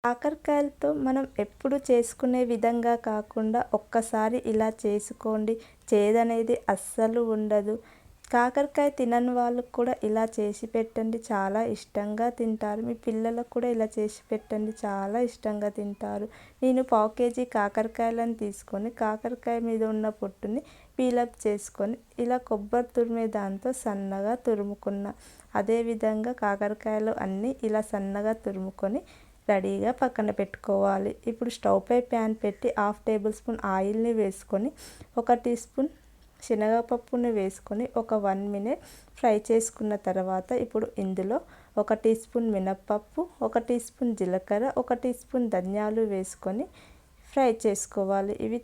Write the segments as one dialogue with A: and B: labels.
A: కాకరకాయలతో మనం ఎప్పుడు చేసుకునే విధంగా కాకుండా ఒక్కసారి ఇలా చేసుకోండి. చేదనేది అస్సలు ఉండదు. కాకరకాయ తినని వాళ్ళకు కూడా ఇలా చేసి పెట్టండి, చాలా ఇష్టంగా తింటారు. మీ పిల్లలకు కూడా ఇలా చేసి పెట్టండి, చాలా ఇష్టంగా తింటారు. నేను పావు కేజీ కాకరకాయలను తీసుకొని కాకరకాయ మీద ఉన్న పొట్టుని పీలప్ చేసుకొని ఇలా కొబ్బరి తురిమే దాంతో సన్నగా తురుముకున్న. అదేవిధంగా కాకరకాయలు అన్నీ ఇలా సన్నగా తురుముకొని రెడీగా పక్కన పెట్టుకోవాలి. ఇప్పుడు స్టవ్ పై ప్యాన్ పెట్టి 1/2 టేబుల్ స్పూన్ ఆయిల్ని వేసుకొని 1 టీ స్పూన్ శనగపప్పుని వేసుకొని ఒక 1 మినిట్ ఫ్రై చేసుకున్న తర్వాత ఇప్పుడు ఇందులో 1 టీ స్పూన్ మినప్పప్పు, 1 టీ స్పూన్ జీలకర్ర, 1 టీ స్పూన్ ధనియాలు వేసుకొని ఫ్రై చేసుకోవాలి. ఇవి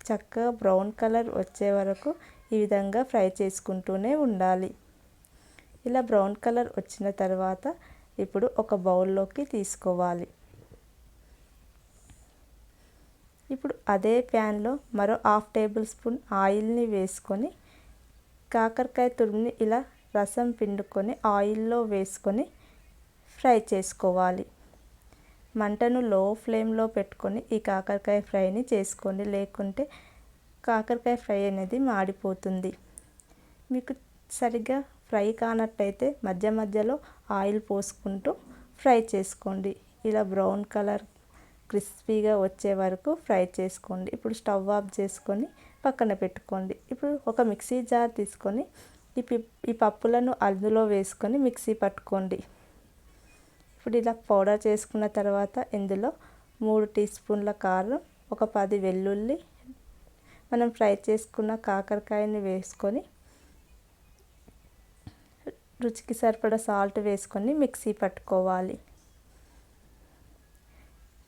A: చక్కగా బ్రౌన్ కలర్ వచ్చే వరకు ఈ విధంగా ఫ్రై చేసుకుంటూనే ఉండాలి. ఇలా బ్రౌన్ కలర్ వచ్చిన తర్వాత ఇప్పుడు ఒక బౌల్లోకి తీసుకోవాలి. ఇప్పుడు అదే ప్యాన్లో మరో 1/2 టేబుల్ స్పూన్ ఆయిల్ని వేసుకొని కాకరకాయ తురుముని ఇలా రసం పిండుకొని ఆయిల్లో వేసుకొని ఫ్రై చేసుకోవాలి. మంటను లో ఫ్లేమ్లో పెట్టుకొని ఈ కాకరకాయ ఫ్రైని చేసుకోండి, లేకుంటే కాకరకాయ ఫ్రై అనేది మాడిపోతుంది. మీకు సరిగ్గా ఫ్రై కానట్టయితే మధ్య మధ్యలో ఆయిల్ పోసుకుంటూ ఫ్రై చేసుకోండి. ఇలా బ్రౌన్ కలర్ క్రిస్పీగా వచ్చే వరకు ఫ్రై చేసుకోండి. ఇప్పుడు స్టవ్ ఆఫ్ చేసుకొని పక్కన పెట్టుకోండి. ఇప్పుడు ఒక మిక్సీ జార్ తీసుకొని ఈ పప్పులను అందులో వేసుకొని మిక్సీ పట్టుకోండి. ఇప్పుడు ఇలా పౌడర్ చేసుకున్న తర్వాత ఇందులో 3 టీ స్పూన్ల కారం, ఒక 10 వెల్లుల్లి, మనం ఫ్రై చేసుకున్న కాకరకాయని వేసుకొని రుచికి సరిపడా సాల్ట్ వేసుకొని మిక్సీ పట్టుకోవాలి.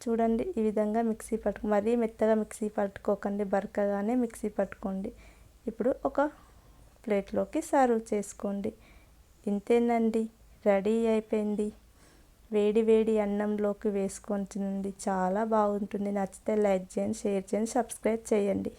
A: చూడండి, ఈ విధంగా మరీ మెత్తగా మిక్సీ పట్టుకోకండి, బరకగానే మిక్సీ పట్టుకోండి. ఇప్పుడు ఒక ప్లేట్లోకి సర్వ్ చేసుకోండి. ఇంతేనండి, రెడీ అయిపోయింది. వేడి వేడి అన్నంలోకి వేసుకొని తినండి, చాలా బాగుంటుంది. నచ్చితే లైక్ చేయండి, షేర్ చేయండి, సబ్స్క్రైబ్ చేయండి.